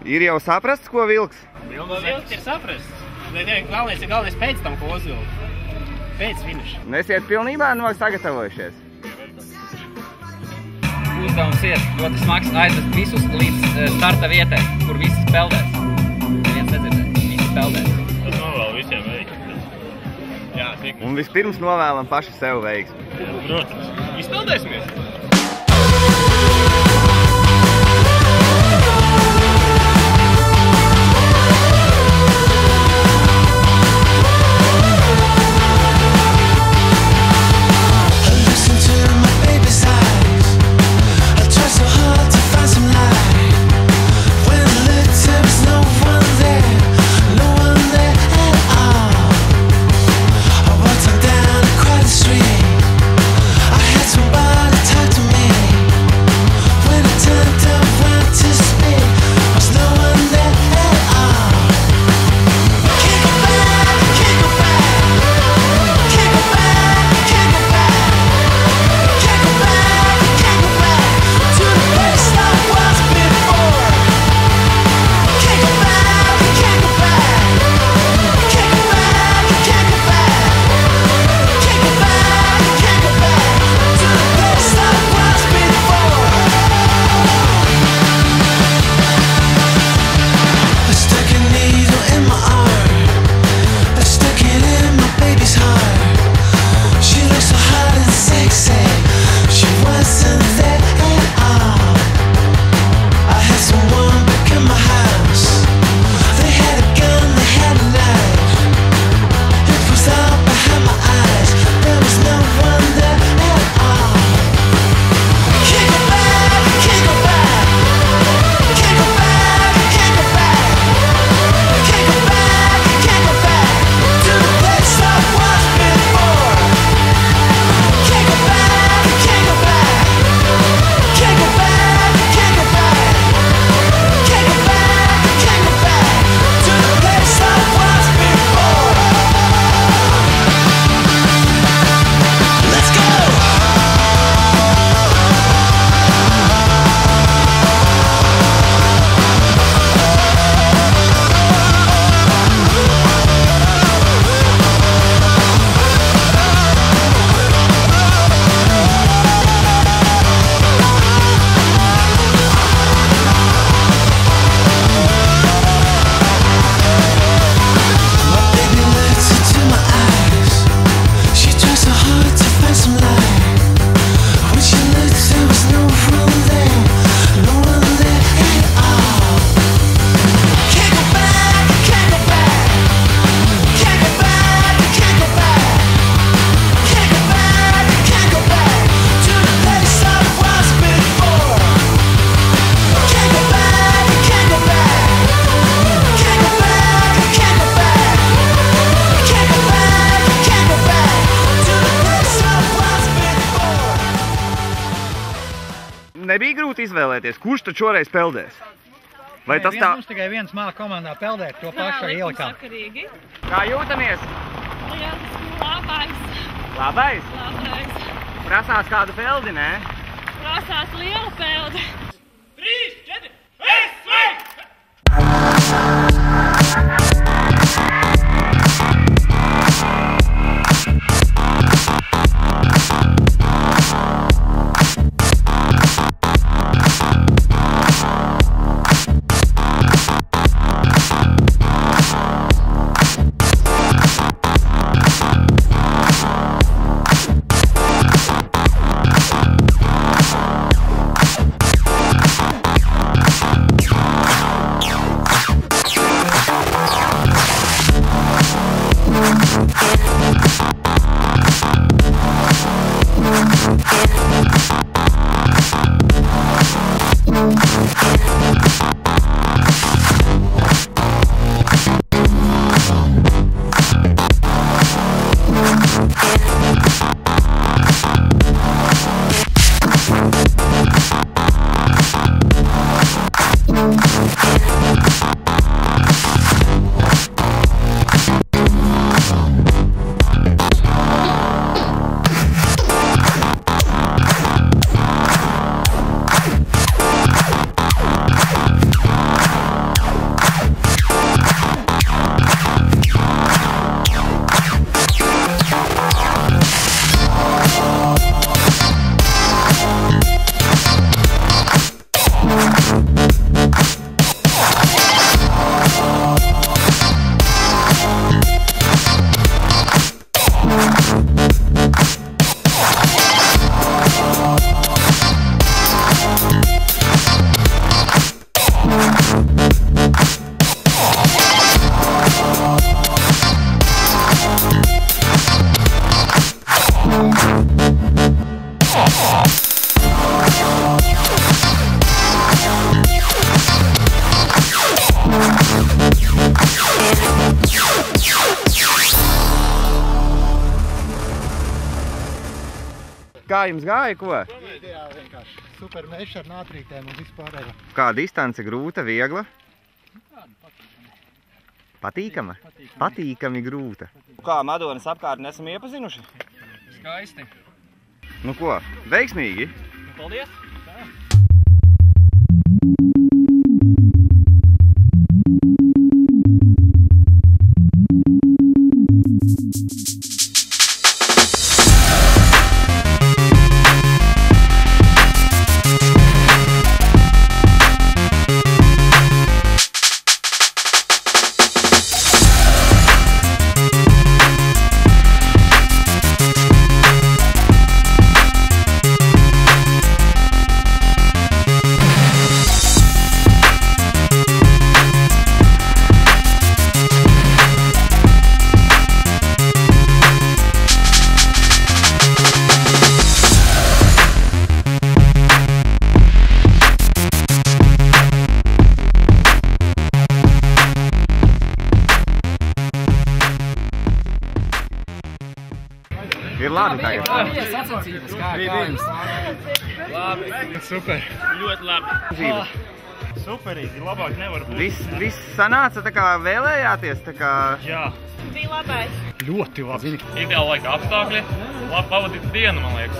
Ir jau saprasts, ko vilks? Vilks ir saprasts. Galvenais pēc tam, ko uzvilkt. Pēc finiša. Nesiet pilnībā sagatavojušies? Uzdevums ir ļoti smags aizvest visus līdz starta vietai, kur visi peldēs. Neviens nedzirdēs, visi peldēs. Tas novēl visiem veiksmi. Jā, tik. Un vispirms novēlam paši sev veiksmi. Protams. Izpeldēsimies! Nebija grūti izvēlēties, kurš tad šoreiz peldēs? Vai tas tā? Mums tikai viens māla komandā peldēt, to pašu ielikām. Kā jūtamies? Labais. Labais? Labais. Prasās kādu peldi, nē? Prasās liela peldi. 3, 4, es sveiks! Kā jums gāja, ko? Ideāli vienkārši. Super mežs ar nātrītēm un vispārējo. Kā distance grūta, viegla? Patīkama? Patīkami grūta. Kā Madonas apkārtni esam iepazinuši? Skaisti. Nu ko, veiksmīgi? Paldies! Ir labi tagad. Paldies, sacensības, kā jums? Labi. Super. Ļoti labi. Superīgi, labāk nevar būt. Viss sanāca tā kā vēlējāties, tā kā... Jā. Bija labais. Ļoti labi. Ideāli laika apstākļi. Labi pavadīt dienu, man liekas.